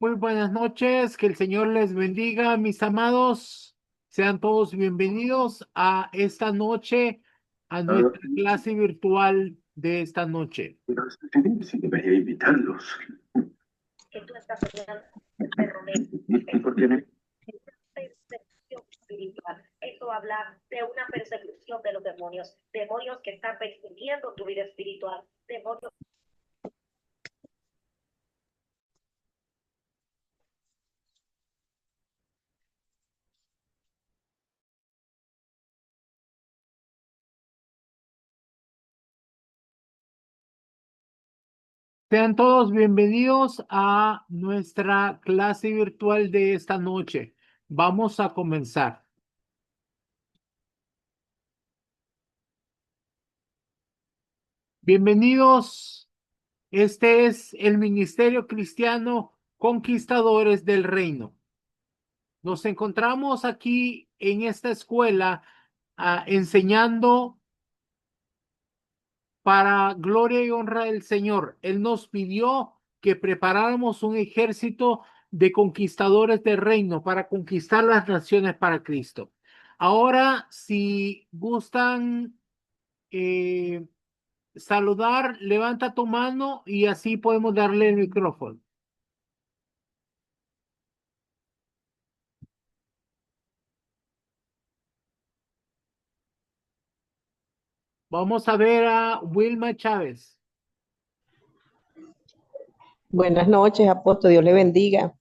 Muy buenas noches, que el Señor les bendiga, mis amados. Sean todos bienvenidos a esta noche, a nuestra clase virtual de esta noche. Pero sí debería invitarlos. Que tú estás soñando, perro ¿Por qué no? persecución espiritual. Eso habla de una persecución de los demonios, demonios que están persiguiendo tu vida espiritual, demonios. Sean todos bienvenidos a nuestra clase virtual de esta noche. Vamos a comenzar. Bienvenidos. Este es el Ministerio Cristiano Conquistadores del Reino. Nos encontramos aquí en esta escuela enseñando para gloria y honra del Señor. Él nos pidió que preparáramos un ejército de conquistadores del reino para conquistar las naciones para Cristo. Ahora, si gustan saludar, levanta tu mano y así podemos darle el micrófono. Vamos a ver a Wilma Chávez. Buenas noches, apóstol. Dios le bendiga.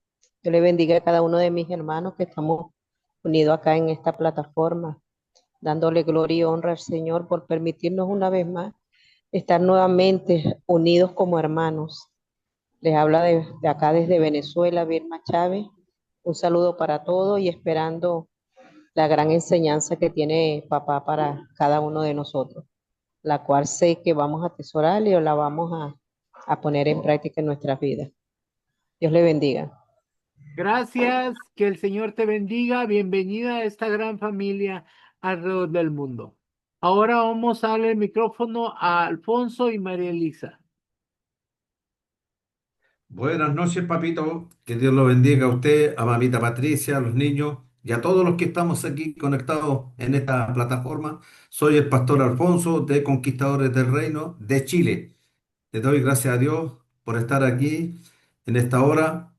Dios le bendiga a cada uno de mis hermanos que estamos unidos acá en esta plataforma, dándole gloria y honra al Señor por permitirnos una vez más estar nuevamente unidos como hermanos. Les habla de acá desde Venezuela, Vilma Chávez. Un saludo para todos y esperando la gran enseñanza que tiene papá para cada uno de nosotros, la cual sé que vamos a atesorar y la vamos a poner en práctica en nuestras vidas. Dios le bendiga. Gracias, que el Señor te bendiga. Bienvenida a esta gran familia alrededor del mundo. Ahora vamos a darle el micrófono a Alfonso y María Elisa. Buenas noches, papito. Que Dios lo bendiga a usted, a mamita Patricia, a los niños y a todos los que estamos aquí conectados en esta plataforma. Soy el pastor Alfonso de Conquistadores del Reino de Chile. Le doy gracias a Dios por estar aquí en esta hora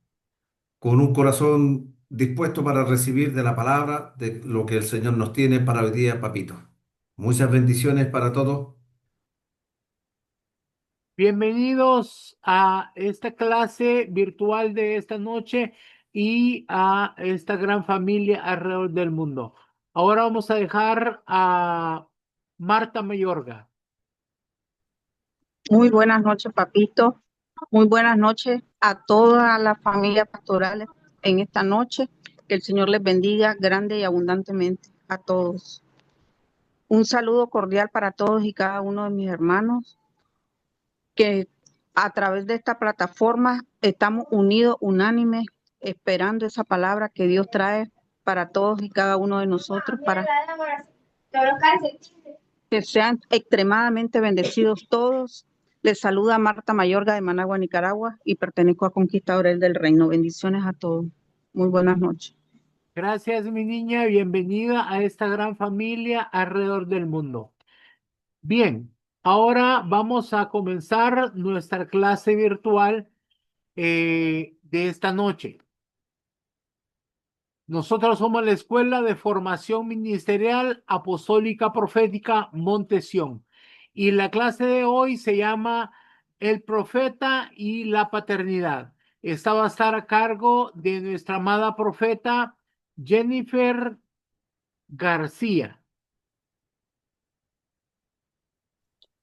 con un corazón dispuesto para recibir de la palabra, de lo que el Señor nos tiene para hoy día, papito. Muchas bendiciones para todos. Bienvenidos a esta clase virtual de esta noche y a esta gran familia alrededor del mundo. Ahora vamos a dejar a Marta Mayorga. Muy buenas noches, papito. Muy buenas noches a toda la familia pastoral en esta noche. Que el Señor les bendiga grande y abundantemente a todos. Un saludo cordial para todos y cada uno de mis hermanos, que a través de esta plataforma estamos unidos, unánimes, esperando esa palabra que Dios trae para todos y cada uno de nosotros, para que sean extremadamente bendecidos todos. Les saluda Marta Mayorga de Managua, Nicaragua, y pertenezco a Conquistadores del Reino. Bendiciones a todos. Muy buenas noches. Gracias, mi niña. Bienvenida a esta gran familia alrededor del mundo. Bien, ahora vamos a comenzar nuestra clase virtual de esta noche. Nosotros somos la Escuela de Formación Ministerial Apostólica Profética Montesión. Y la clase de hoy se llama El Profeta y la Paternidad. Esta va a estar a cargo de nuestra amada profeta Jennifer García.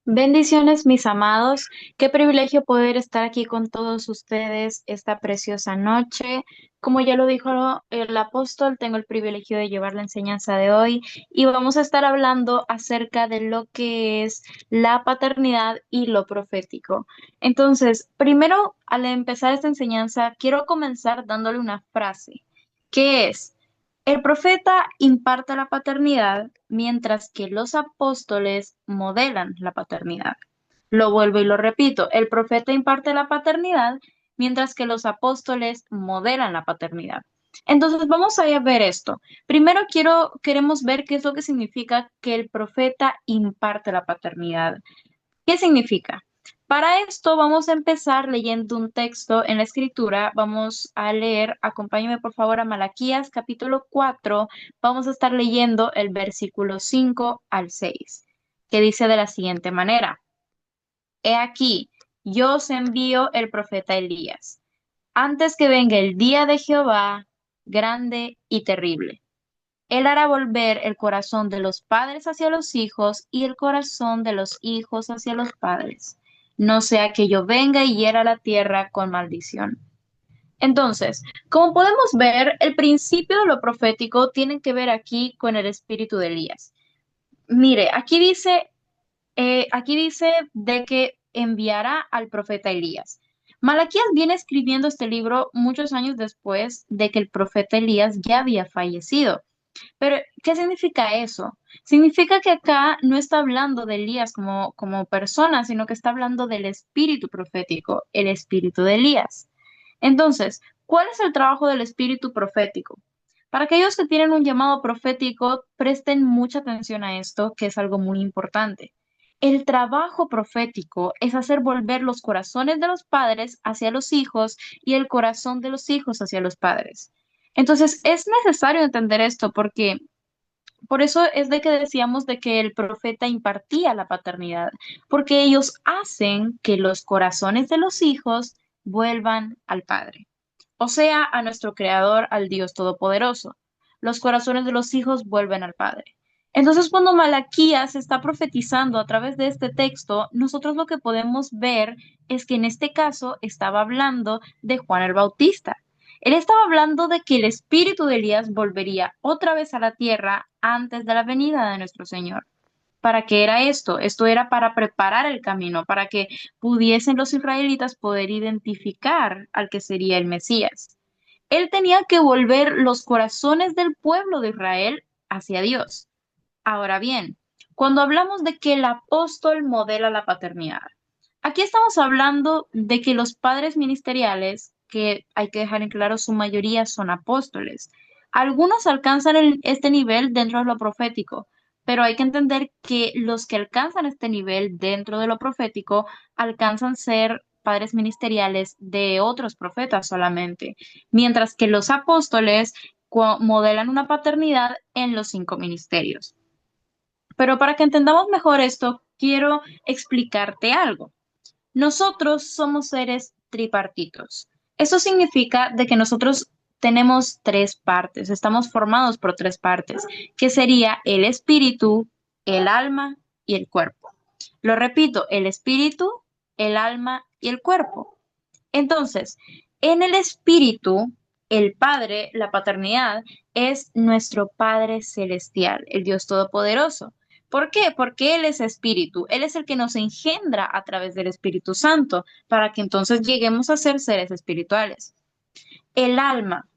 Bendiciones, mis amados. Qué privilegio poder estar aquí con todos ustedes esta preciosa noche. Como ya lo dijo el apóstol, tengo el privilegio de llevar la enseñanza de hoy y vamos a estar hablando acerca de lo que es la paternidad y lo profético. Entonces, primero, al empezar esta enseñanza, quiero comenzar dándole una frase, que es: el profeta imparte la paternidad, mientras que los apóstoles modelan la paternidad. Lo vuelvo y lo repito, el profeta imparte la paternidad, mientras que los apóstoles modelan la paternidad. Entonces vamos a ver esto. Primero queremos ver qué es lo que significa que el profeta imparte la paternidad. ¿Qué significa? Para esto vamos a empezar leyendo un texto en la escritura. Vamos a leer, acompáñame por favor a Malaquías capítulo 4. Vamos a estar leyendo el versículo 5 al 6, que dice de la siguiente manera. He aquí, yo os envío el profeta Elías, antes que venga el día de Jehová, grande y terrible. Él hará volver el corazón de los padres hacia los hijos y el corazón de los hijos hacia los padres. No sea que yo venga y hiera la tierra con maldición. Entonces, como podemos ver, el principio de lo profético tiene que ver aquí con el espíritu de Elías. Mire, aquí dice de que enviará al profeta Elías. Malaquías viene escribiendo este libro muchos años después de que el profeta Elías ya había fallecido. Pero, ¿qué significa eso? Significa que acá no está hablando de Elías como persona, sino que está hablando del espíritu profético, el espíritu de Elías. Entonces, ¿cuál es el trabajo del espíritu profético? Para aquellos que tienen un llamado profético, presten mucha atención a esto, que es algo muy importante. El trabajo profético es hacer volver los corazones de los padres hacia los hijos y el corazón de los hijos hacia los padres. Entonces, es necesario entender esto porque por eso es de que decíamos de que el profeta impartía la paternidad, porque ellos hacen que los corazones de los hijos vuelvan al Padre, o sea, a nuestro Creador, al Dios Todopoderoso. Los corazones de los hijos vuelven al Padre. Entonces, cuando Malaquías está profetizando a través de este texto, nosotros lo que podemos ver es que en este caso estaba hablando de Juan el Bautista. Él estaba hablando de que el espíritu de Elías volvería otra vez a la tierra antes de la venida de nuestro Señor. ¿Para qué era esto? Esto era para preparar el camino, para que pudiesen los israelitas poder identificar al que sería el Mesías. Él tenía que volver los corazones del pueblo de Israel hacia Dios. Ahora bien, cuando hablamos de que el apóstol modela la paternidad, aquí estamos hablando de que los padres ministeriales, que hay que dejar en claro, su mayoría son apóstoles. Algunos alcanzan este nivel dentro de lo profético, pero hay que entender que los que alcanzan este nivel dentro de lo profético alcanzan ser padres ministeriales de otros profetas solamente, mientras que los apóstoles modelan una paternidad en los 5 ministerios. Pero para que entendamos mejor esto, quiero explicarte algo. Nosotros somos seres tripartitos. Eso significa de que nosotros tenemos 3 partes, estamos formados por 3 partes, que sería el espíritu, el alma y el cuerpo. Lo repito, el espíritu, el alma y el cuerpo. Entonces, en el espíritu, el Padre, la paternidad, es nuestro Padre celestial, el Dios Todopoderoso. ¿Por qué? Porque Él es espíritu, Él es el que nos engendra a través del Espíritu Santo, para que entonces lleguemos a ser seres espirituales. El alma.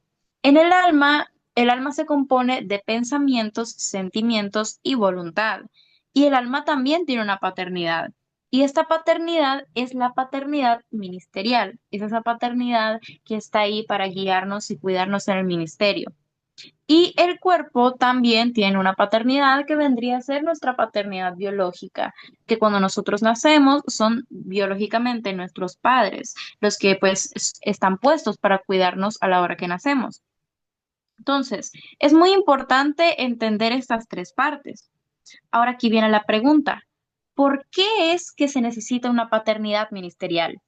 En el alma se compone de pensamientos, sentimientos y voluntad. Y el alma también tiene una paternidad. Y esta paternidad es la paternidad ministerial. Es esa paternidad que está ahí para guiarnos y cuidarnos en el ministerio. Y el cuerpo también tiene una paternidad que vendría a ser nuestra paternidad biológica, que cuando nosotros nacemos son biológicamente nuestros padres, los que pues están puestos para cuidarnos a la hora que nacemos. Entonces, es muy importante entender estas 3 partes. Ahora aquí viene la pregunta, ¿por qué es que se necesita una paternidad ministerial?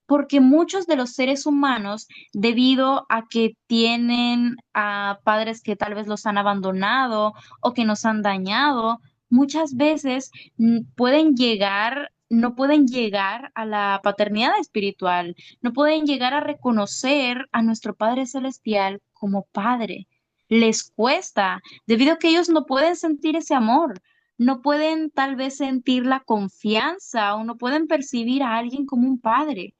Porque muchos de los seres humanos, debido a que tienen a padres que tal vez los han abandonado o que nos han dañado, muchas veces no pueden llegar a la paternidad espiritual, no pueden llegar a reconocer a nuestro Padre Celestial como Padre. Les cuesta, debido a que ellos no pueden sentir ese amor. No pueden tal vez sentir la confianza o no pueden percibir a alguien como un padre.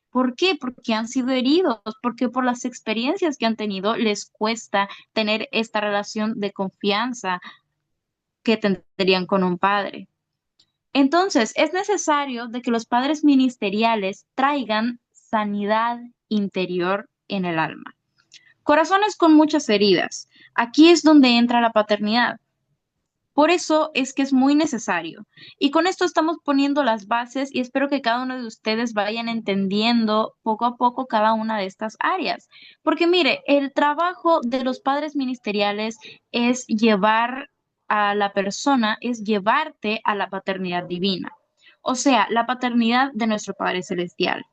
¿Por qué? Porque han sido heridos, porque por las experiencias que han tenido les cuesta tener esta relación de confianza que tendrían con un padre. Entonces, es necesario de que los padres ministeriales traigan sanidad interior en el alma. Corazones con muchas heridas. Aquí es donde entra la paternidad. Por eso es que es muy necesario. Y con esto estamos poniendo las bases y espero que cada uno de ustedes vayan entendiendo poco a poco cada una de estas áreas. Porque mire, el trabajo de los padres ministeriales es llevar a la persona, es llevarte a la paternidad divina. O sea, la paternidad de nuestro Padre Celestial.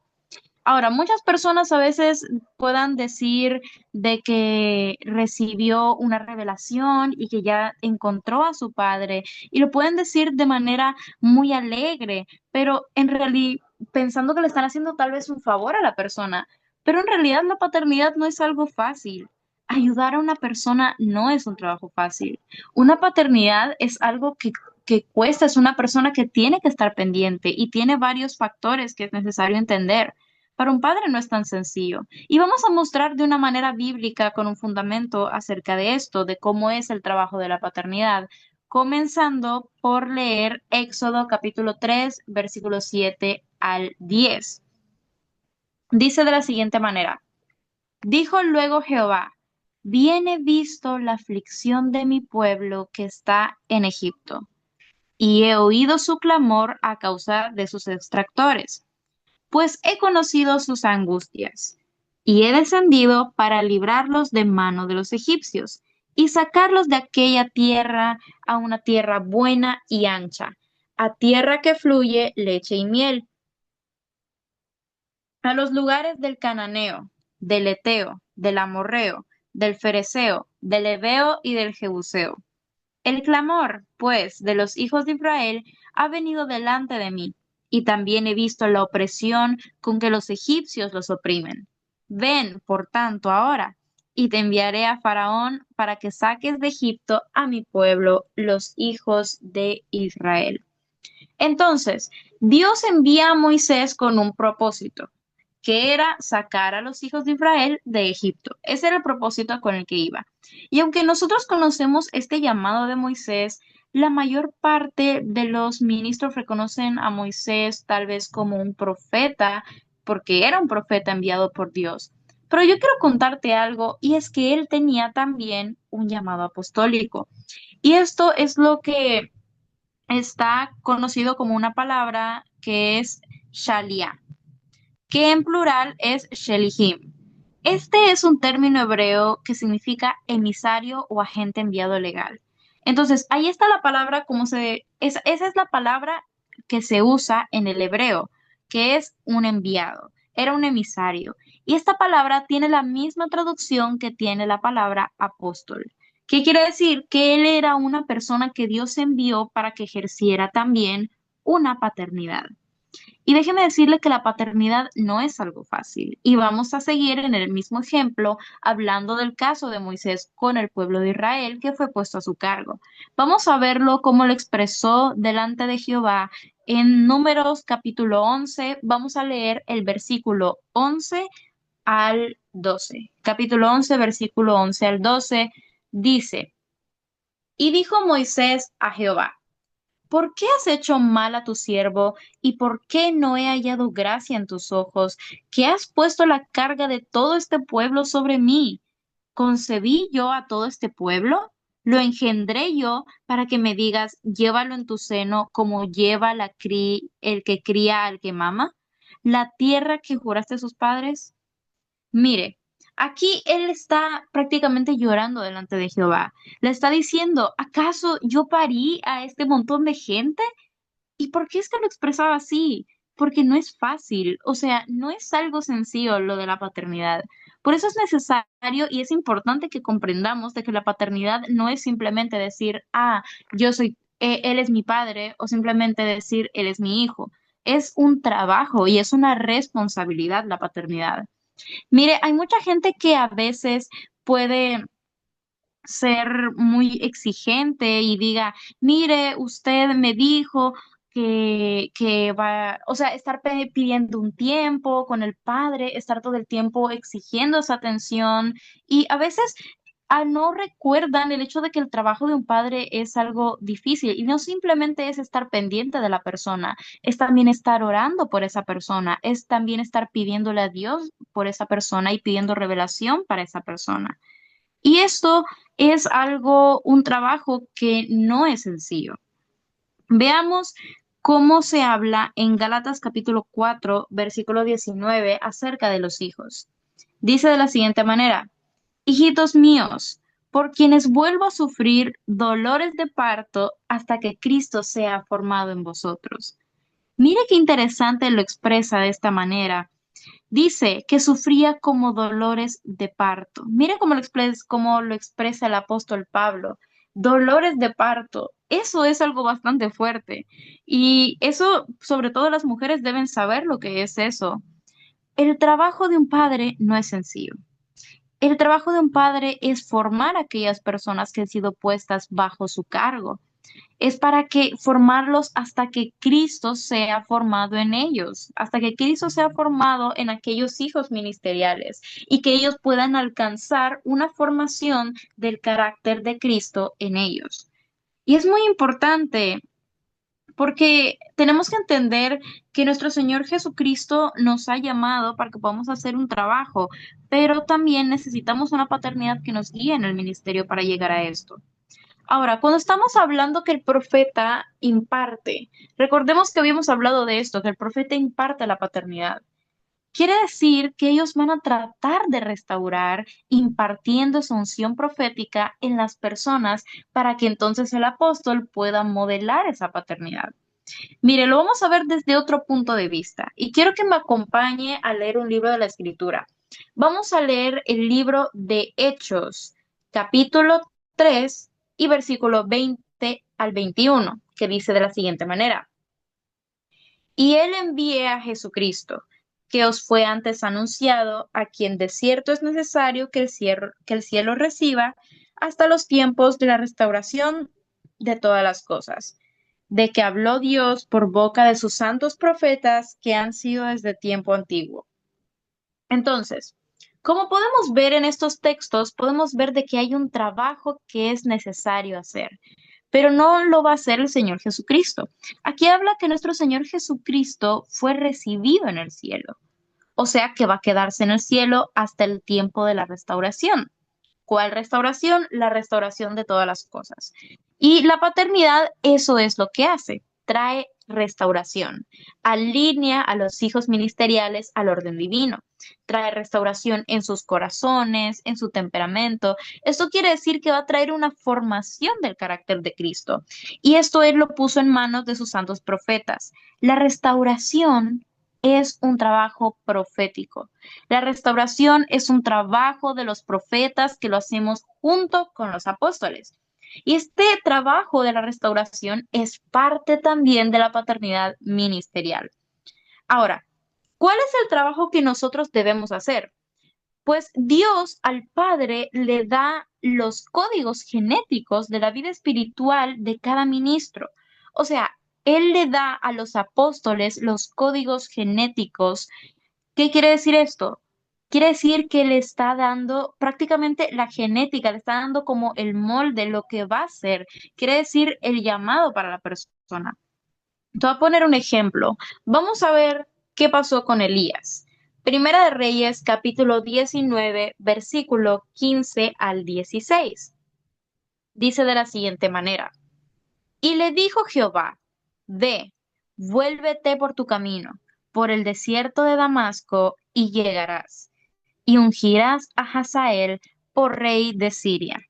Ahora, muchas personas a veces puedan decir de que recibió una revelación y que ya encontró a su padre y lo pueden decir de manera muy alegre, pero en realidad pensando que le están haciendo tal vez un favor a la persona, pero en realidad la paternidad no es algo fácil. Ayudar a una persona no es un trabajo fácil. Una paternidad es algo que cuesta, es una persona que tiene que estar pendiente y tiene varios factores que es necesario entender. Para un padre no es tan sencillo. Y vamos a mostrar de una manera bíblica con un fundamento acerca de esto, de cómo es el trabajo de la paternidad, comenzando por leer Éxodo capítulo 3, versículos 7 al 10. Dice de la siguiente manera, dijo luego Jehová, bien he visto la aflicción de mi pueblo que está en Egipto, y he oído su clamor a causa de sus extractores, pues he conocido sus angustias, y he descendido para librarlos de mano de los egipcios, y sacarlos de aquella tierra a una tierra buena y ancha, a tierra que fluye leche y miel, a los lugares del cananeo, del eteo, del amorreo, del fereceo, del heveo y del jebuseo. El clamor, pues, de los hijos de Israel ha venido delante de mí, y también he visto la opresión con que los egipcios los oprimen. Ven, por tanto, ahora, y te enviaré a Faraón para que saques de Egipto a mi pueblo, los hijos de Israel. Entonces, Dios envía a Moisés con un propósito, que era sacar a los hijos de Israel de Egipto. Ese era el propósito con el que iba. Y aunque nosotros conocemos este llamado de Moisés, la mayor parte de los ministros reconocen a Moisés tal vez como un profeta, porque era un profeta enviado por Dios. Pero yo quiero contarte algo, y es que él tenía también un llamado apostólico. Y esto es lo que está conocido como una palabra que es Shalia, que en plural es Shelihim. Este es un término hebreo que significa emisario o agente enviado legal. Entonces, ahí está la palabra, esa es la palabra que se usa en el hebreo, que es un enviado, era un emisario. Y esta palabra tiene la misma traducción que tiene la palabra apóstol. ¿Qué quiere decir? Que él era una persona que Dios envió para que ejerciera también una paternidad. Y déjeme decirle que la paternidad no es algo fácil. Y vamos a seguir en el mismo ejemplo hablando del caso de Moisés con el pueblo de Israel que fue puesto a su cargo. Vamos a verlo cómo lo expresó delante de Jehová en Números capítulo 11. Vamos a leer el versículo 11 al 12. Capítulo 11, versículo 11 al 12 dice, y dijo Moisés a Jehová, ¿por qué has hecho mal a tu siervo y por qué no he hallado gracia en tus ojos, que has puesto la carga de todo este pueblo sobre mí? ¿Concebí yo a todo este pueblo? ¿Lo engendré yo para que me digas, llévalo en tu seno como lleva el que cría al que mama? ¿La tierra que juraste a sus padres? Mire, aquí él está prácticamente llorando delante de Jehová. Le está diciendo, ¿acaso yo parí a este montón de gente? ¿Y por qué es que lo expresaba así? Porque no es fácil, o sea, no es algo sencillo lo de la paternidad. Por eso es necesario y es importante que comprendamos de que la paternidad no es simplemente decir, él es mi padre, o simplemente decir, él es mi hijo. Es un trabajo y es una responsabilidad la paternidad. Mire, hay mucha gente que a veces puede ser muy exigente y diga, mire, usted me dijo que va, o sea, estar pidiendo un tiempo con el padre, estar todo el tiempo exigiendo esa atención y a veces no recuerdan el hecho de que el trabajo de un padre es algo difícil y no simplemente es estar pendiente de la persona, es también estar orando por esa persona, es también estar pidiéndole a Dios por esa persona y pidiendo revelación para esa persona. Y esto es un trabajo que no es sencillo. Veamos cómo se habla en Gálatas capítulo 4, versículo 19 acerca de los hijos. Dice de la siguiente manera: Hijitos míos, por quienes vuelvo a sufrir dolores de parto hasta que Cristo sea formado en vosotros. Mire qué interesante lo expresa de esta manera. Dice que sufría como dolores de parto. Mire cómo lo expresa el apóstol Pablo. Dolores de parto. Eso es algo bastante fuerte. Y eso, sobre todo las mujeres deben saber lo que es eso. El trabajo de un padre no es sencillo. El trabajo de un padre es formar a aquellas personas que han sido puestas bajo su cargo. Es para que formarlos hasta que Cristo sea formado en ellos, hasta que Cristo sea formado en aquellos hijos ministeriales y que ellos puedan alcanzar una formación del carácter de Cristo en ellos. Y es muy importante porque tenemos que entender que nuestro Señor Jesucristo nos ha llamado para que podamos hacer un trabajo, pero también necesitamos una paternidad que nos guíe en el ministerio para llegar a esto. Ahora, cuando estamos hablando que el profeta imparte, recordemos que habíamos hablado de esto, que el profeta imparte la paternidad. Quiere decir que ellos van a tratar de restaurar impartiendo esa unción profética en las personas para que entonces el apóstol pueda modelar esa paternidad. Mire, lo vamos a ver desde otro punto de vista y quiero que me acompañe a leer un libro de la Escritura. Vamos a leer el libro de Hechos, capítulo 3 y versículo 20 al 21, que dice de la siguiente manera: Y él envíe a Jesucristo, que os fue antes anunciado, a quien de cierto es necesario que el cielo reciba hasta los tiempos de la restauración de todas las cosas, de que habló Dios por boca de sus santos profetas que han sido desde tiempo antiguo. Entonces, como podemos ver en estos textos, podemos ver de que hay un trabajo que es necesario hacer, pero no lo va a hacer el Señor Jesucristo. Aquí habla que nuestro Señor Jesucristo fue recibido en el cielo, o sea que va a quedarse en el cielo hasta el tiempo de la restauración. ¿Cuál restauración? La restauración de todas las cosas. Y la paternidad, eso es lo que hace, trae restauración, alinea a los hijos ministeriales al orden divino, trae restauración en sus corazones, en su temperamento. Esto quiere decir que va a traer una formación del carácter de Cristo. Y esto Él lo puso en manos de sus santos profetas. La restauración es un trabajo profético. La restauración es un trabajo de los profetas que lo hacemos junto con los apóstoles. Y este trabajo de la restauración es parte también de la paternidad ministerial. Ahora, ¿cuál es el trabajo que nosotros debemos hacer? Pues Dios al Padre le da los códigos genéticos de la vida espiritual de cada ministro. O sea, Él le da a los apóstoles los códigos genéticos. ¿Qué quiere decir esto? Quiere decir que le está dando prácticamente la genética, le está dando como el molde, lo que va a ser. Quiere decir el llamado para la persona. Te voy a poner un ejemplo. Vamos a ver qué pasó con Elías. Primera de Reyes, capítulo 19, versículo 15 al 16. Dice de la siguiente manera: Y le dijo Jehová: Ve, vuélvete por tu camino, por el desierto de Damasco, y llegarás, y ungirás a Hazael por rey de Siria.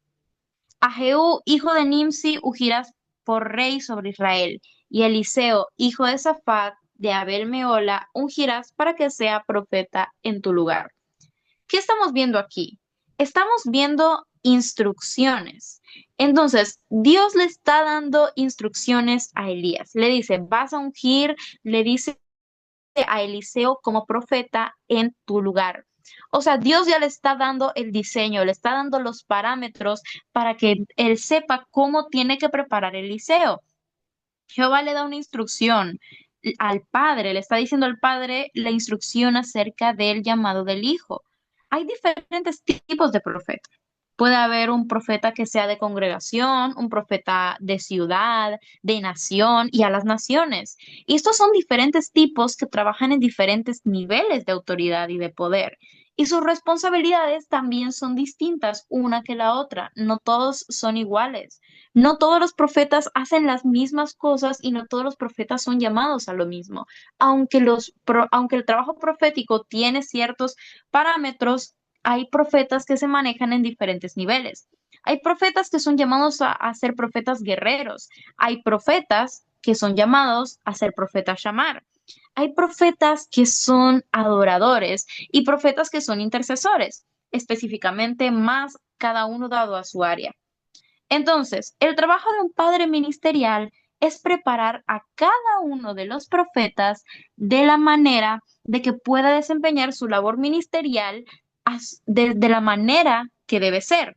A Jehú, hijo de Nimsi, ungirás por rey sobre Israel, y Eliseo, hijo de Safat, de Abel Meola, ungirás para que sea profeta en tu lugar. ¿Qué estamos viendo aquí? Estamos viendo instrucciones. Entonces, Dios le está dando instrucciones a Elías. Le dice, vas a ungir, le dice a Eliseo como profeta en tu lugar. O sea, Dios ya le está dando el diseño, le está dando los parámetros para que él sepa cómo tiene que preparar Eliseo. Jehová le da una instrucción al padre, le está diciendo al padre la instrucción acerca del llamado del hijo. Hay diferentes tipos de profetas. Puede haber un profeta que sea de congregación, un profeta de ciudad, de nación y a las naciones. Y estos son diferentes tipos que trabajan en diferentes niveles de autoridad y de poder. Y sus responsabilidades también son distintas una que la otra. No todos son iguales. No todos los profetas hacen las mismas cosas y no todos los profetas son llamados a lo mismo. Aunque el trabajo profético tiene ciertos parámetros, hay profetas que se manejan en diferentes niveles. Hay profetas que son llamados a ser profetas guerreros. Hay profetas que son llamados a ser profetas shamar. Hay profetas que son adoradores y profetas que son intercesores, específicamente más cada uno dado a su área. Entonces, el trabajo de un padre ministerial es preparar a cada uno de los profetas de la manera de que pueda desempeñar su labor ministerial de la manera que debe ser.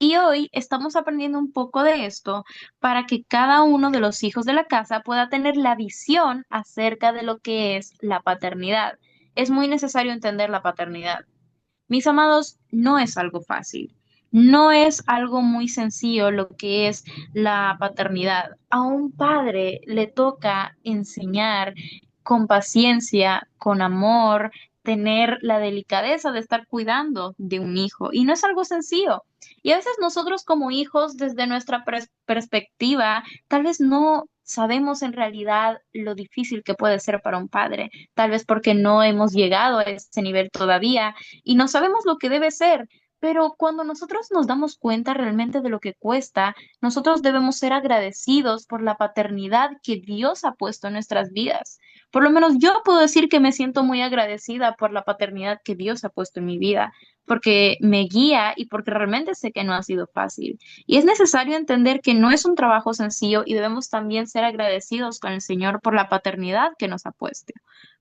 Y hoy estamos aprendiendo un poco de esto para que cada uno de los hijos de la casa pueda tener la visión acerca de lo que es la paternidad. Es muy necesario entender la paternidad. Mis amados, no es algo fácil. No es algo muy sencillo lo que es la paternidad. A un padre le toca enseñar con paciencia, con amor, tener la delicadeza de estar cuidando de un hijo. Y no es algo sencillo. Y a veces nosotros como hijos, desde nuestra perspectiva, tal vez no sabemos en realidad lo difícil que puede ser para un padre, tal vez porque no hemos llegado a ese nivel todavía y no sabemos lo que debe ser. Pero cuando nosotros nos damos cuenta realmente de lo que cuesta, nosotros debemos ser agradecidos por la paternidad que Dios ha puesto en nuestras vidas. Por lo menos yo puedo decir que me siento muy agradecida por la paternidad que Dios ha puesto en mi vida, porque me guía y porque realmente sé que no ha sido fácil. Y es necesario entender que no es un trabajo sencillo y debemos también ser agradecidos con el Señor por la paternidad que nos ha puesto.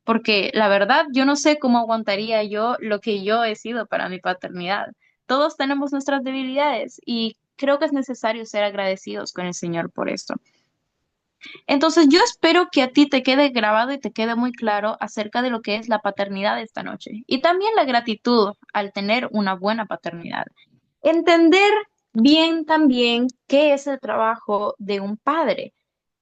Porque la verdad, yo no sé cómo aguantaría yo lo que yo he sido para mi paternidad. Todos tenemos nuestras debilidades y creo que es necesario ser agradecidos con el Señor por esto. Entonces, yo espero que a ti te quede grabado y te quede muy claro acerca de lo que es la paternidad esta noche y también la gratitud al tener una buena paternidad. Entender bien también qué es el trabajo de un padre.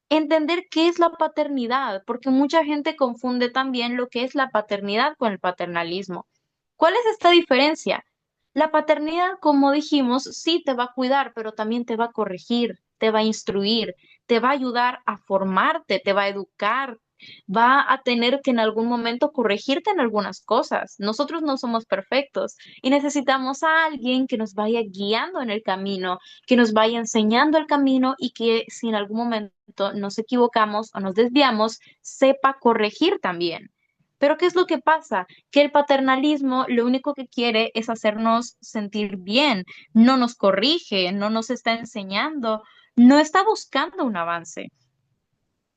Entender qué es la paternidad, porque mucha gente confunde también lo que es la paternidad con el paternalismo. ¿Cuál es esta diferencia? La paternidad, como dijimos, sí te va a cuidar, pero también te va a corregir, te va a instruir, te va a ayudar a formarte, te va a educar, va a tener que en algún momento corregirte en algunas cosas. Nosotros no somos perfectos y necesitamos a alguien que nos vaya guiando en el camino, que nos vaya enseñando el camino y que si en algún momento nos equivocamos o nos desviamos, sepa corregir también. Pero ¿qué es lo que pasa? Que el paternalismo lo único que quiere es hacernos sentir bien, no nos corrige, no nos está enseñando, no está buscando un avance.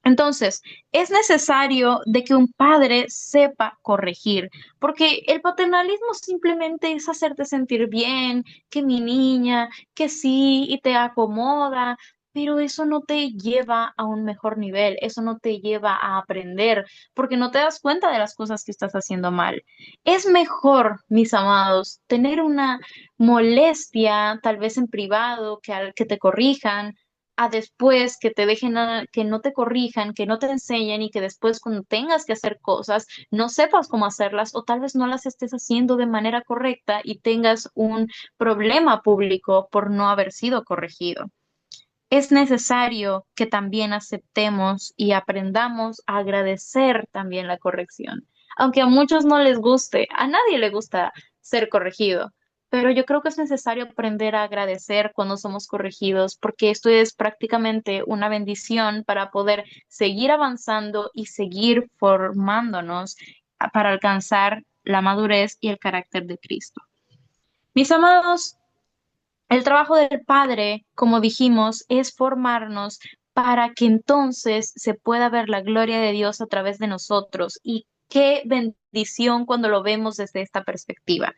Entonces, es necesario de que un padre sepa corregir, porque el paternalismo simplemente es hacerte sentir bien, que mi niña, que sí, y te acomoda, pero eso no te lleva a un mejor nivel, eso no te lleva a aprender, porque no te das cuenta de las cosas que estás haciendo mal. Es mejor, mis amados, tener una molestia, tal vez en privado, que te corrijan a después que te dejen, que no te corrijan, que no te enseñen y que después cuando tengas que hacer cosas no sepas cómo hacerlas o tal vez no las estés haciendo de manera correcta y tengas un problema público por no haber sido corregido. Es necesario que también aceptemos y aprendamos a agradecer también la corrección. Aunque a muchos no les guste, a nadie le gusta ser corregido, pero yo creo que es necesario aprender a agradecer cuando somos corregidos, porque esto es prácticamente una bendición para poder seguir avanzando y seguir formándonos para alcanzar la madurez y el carácter de Cristo. Mis amados, el trabajo del Padre, como dijimos, es formarnos para que entonces se pueda ver la gloria de Dios a través de nosotros. Y qué bendición cuando lo vemos desde esta perspectiva.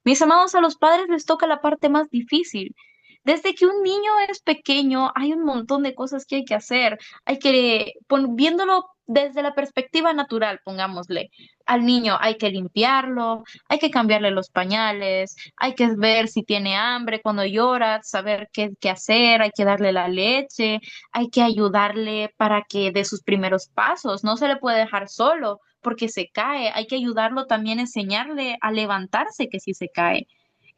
Mis amados, a los padres les toca la parte más difícil. Desde que un niño es pequeño, hay un montón de cosas que hay que hacer. Hay que, viéndolo desde la perspectiva natural, pongámosle, al niño hay que limpiarlo, hay que cambiarle los pañales, hay que ver si tiene hambre cuando llora, saber qué hacer, hay que darle la leche, hay que ayudarle para que dé sus primeros pasos, no se le puede dejar solo porque se cae, hay que ayudarlo también, enseñarle a levantarse que si se cae.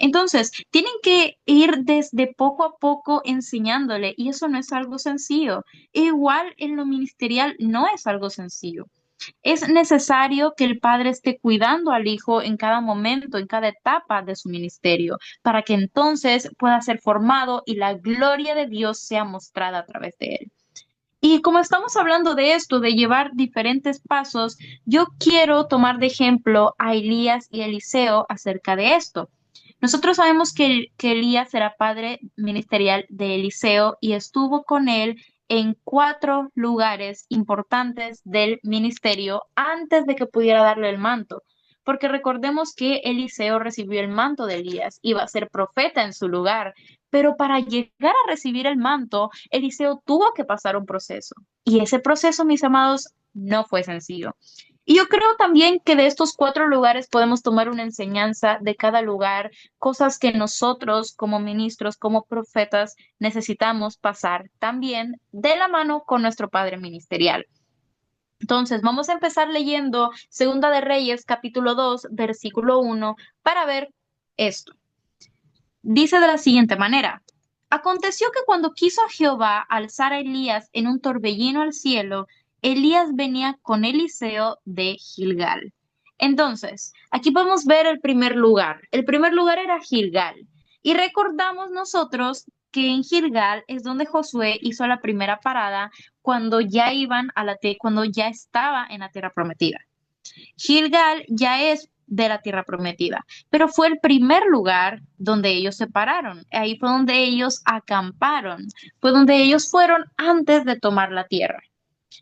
Entonces, tienen que ir desde poco a poco enseñándole y eso no es algo sencillo. Igual en lo ministerial no es algo sencillo. Es necesario que el padre esté cuidando al hijo en cada momento, en cada etapa de su ministerio, para que entonces pueda ser formado y la gloria de Dios sea mostrada a través de él. Y como estamos hablando de esto, de llevar diferentes pasos, yo quiero tomar de ejemplo a Elías y Eliseo acerca de esto. Nosotros sabemos que Elías era padre ministerial de Eliseo y estuvo con él en 4 lugares importantes del ministerio antes de que pudiera darle el manto. Porque recordemos que Eliseo recibió el manto de Elías, iba a ser profeta en su lugar, pero para llegar a recibir el manto, Eliseo tuvo que pasar un proceso. Y ese proceso, mis amados, no fue sencillo. Y yo creo también que de estos 4 lugares podemos tomar una enseñanza de cada lugar, cosas que nosotros como ministros, como profetas, necesitamos pasar también de la mano con nuestro padre ministerial. Entonces, vamos a empezar leyendo Segunda de Reyes, capítulo 2, versículo 1, para ver esto. Dice de la siguiente manera: Aconteció que cuando quiso Jehová alzar a Elías en un torbellino al cielo, Elías venía con Eliseo de Gilgal. Entonces, aquí podemos ver el primer lugar. El primer lugar era Gilgal. Y recordamos nosotros que en Gilgal es donde Josué hizo la primera parada cuando ya cuando ya estaba en la tierra prometida. Gilgal ya es de la tierra prometida, pero fue el primer lugar donde ellos se pararon. Ahí fue donde ellos acamparon, fue donde ellos fueron antes de tomar la tierra.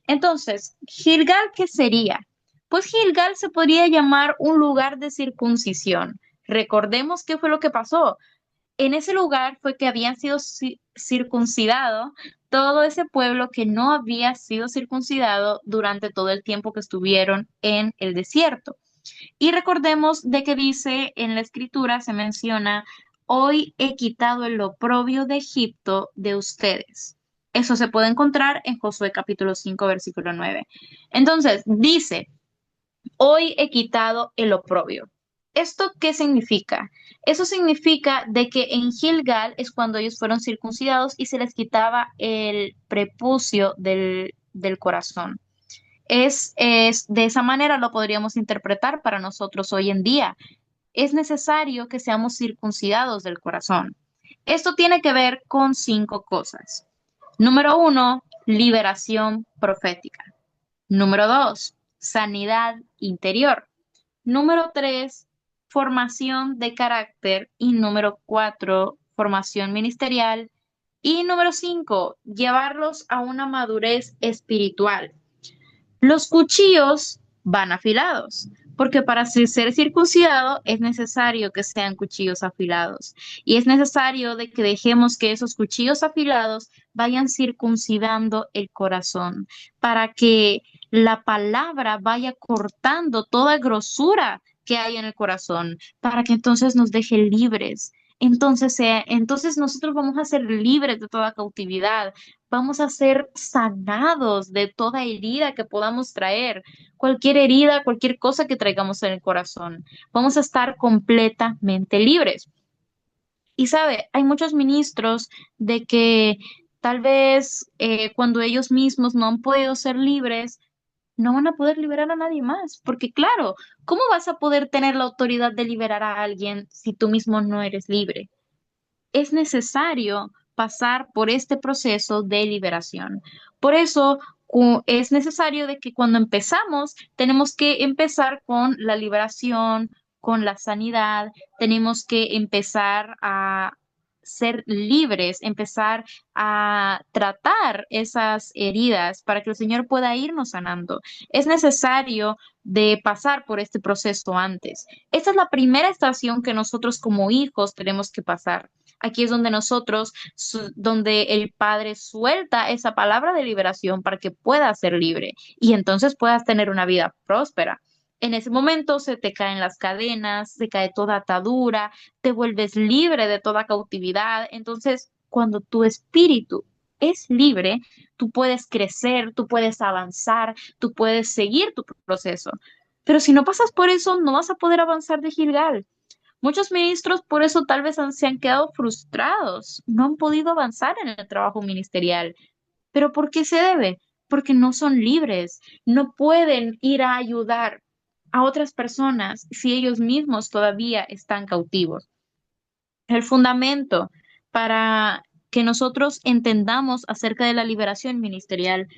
Entonces, Gilgal, ¿qué sería? Pues Gilgal se podría llamar un lugar de circuncisión. Recordemos qué fue lo que pasó. En ese lugar fue que habían sido circuncidado todo ese pueblo que no había sido circuncidado durante todo el tiempo que estuvieron en el desierto. Y recordemos de que dice en la escritura, se menciona, hoy he quitado el oprobio de Egipto de ustedes. Eso se puede encontrar en Josué capítulo 5, versículo 9. Entonces, dice, hoy he quitado el oprobio. ¿Esto qué significa? Eso significa de que en Gilgal es cuando ellos fueron circuncidados y se les quitaba el prepucio del corazón. Es de esa manera lo podríamos interpretar para nosotros hoy en día. Es necesario que seamos circuncidados del corazón. Esto tiene que ver con 5 cosas. Número 1, liberación profética. Número 2, sanidad interior. Número 3, formación de carácter. Y número 4, formación ministerial. Y número 5, llevarlos a una madurez espiritual. Los cuchillos van afilados, porque para ser circuncidado es necesario que sean cuchillos afilados. Y es necesario de que dejemos que esos cuchillos afilados vayan circuncidando el corazón, para que la palabra vaya cortando toda grosura que hay en el corazón, para que entonces nos deje libres. Entonces nosotros vamos a ser libres de toda cautividad, vamos a ser sanados de toda herida que podamos traer, cualquier herida, cualquier cosa que traigamos en el corazón. Vamos a estar completamente libres. Y sabe, hay muchos ministros de que tal vez cuando ellos mismos no han podido ser libres, no van a poder liberar a nadie más, porque claro, ¿cómo vas a poder tener la autoridad de liberar a alguien si tú mismo no eres libre? Es necesario pasar por este proceso de liberación. Por eso es necesario de que cuando empezamos, tenemos que empezar con la liberación, con la sanidad, tenemos que empezar a ser libres, empezar a tratar esas heridas para que el Señor pueda irnos sanando. Es necesario de pasar por este proceso antes. Esta es la primera estación que nosotros como hijos tenemos que pasar. Aquí es donde nosotros, donde el Padre suelta esa palabra de liberación para que puedas ser libre y entonces puedas tener una vida próspera. En ese momento se te caen las cadenas, se cae toda atadura, te vuelves libre de toda cautividad. Entonces, cuando tu espíritu es libre, tú puedes crecer, tú puedes avanzar, tú puedes seguir tu proceso. Pero si no pasas por eso, no vas a poder avanzar de Gilgal. Muchos ministros por eso tal vez se han quedado frustrados, no han podido avanzar en el trabajo ministerial. ¿Pero por qué se debe? Porque no son libres, no pueden ir a ayudar a otras personas si ellos mismos todavía están cautivos. El fundamento para que nosotros entendamos acerca de la liberación ministerial,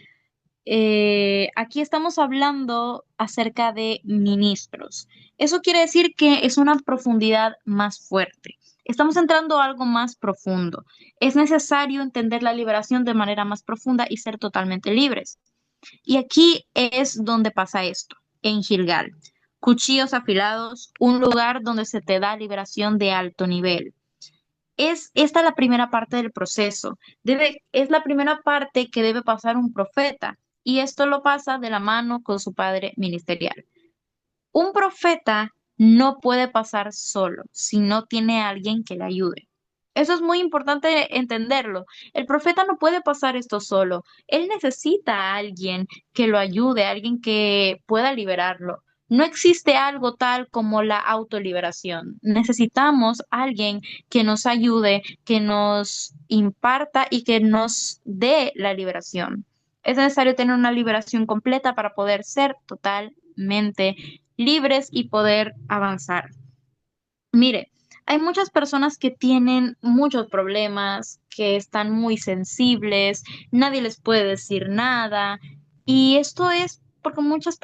aquí estamos hablando acerca de ministros. Eso quiere decir que es una profundidad más fuerte. Estamos entrando a algo más profundo. Es necesario entender la liberación de manera más profunda y ser totalmente libres. Y aquí es donde pasa esto, en Gilgal. Cuchillos afilados, un lugar donde se te da liberación de alto nivel. Es esta la primera parte del proceso. Es la primera parte que debe pasar un profeta. Y esto lo pasa de la mano con su padre ministerial. Un profeta no puede pasar solo si no tiene a alguien que le ayude. Eso es muy importante entenderlo. El profeta no puede pasar esto solo. Él necesita a alguien que lo ayude, a alguien que pueda liberarlo. No existe algo tal como la autoliberación. Necesitamos a alguien que nos ayude, que nos imparta y que nos dé la liberación. Es necesario tener una liberación completa para poder ser totalmente libres y poder avanzar. Mire, hay muchas personas que tienen muchos problemas, que están muy sensibles, nadie les puede decir nada, y esto es porque muchas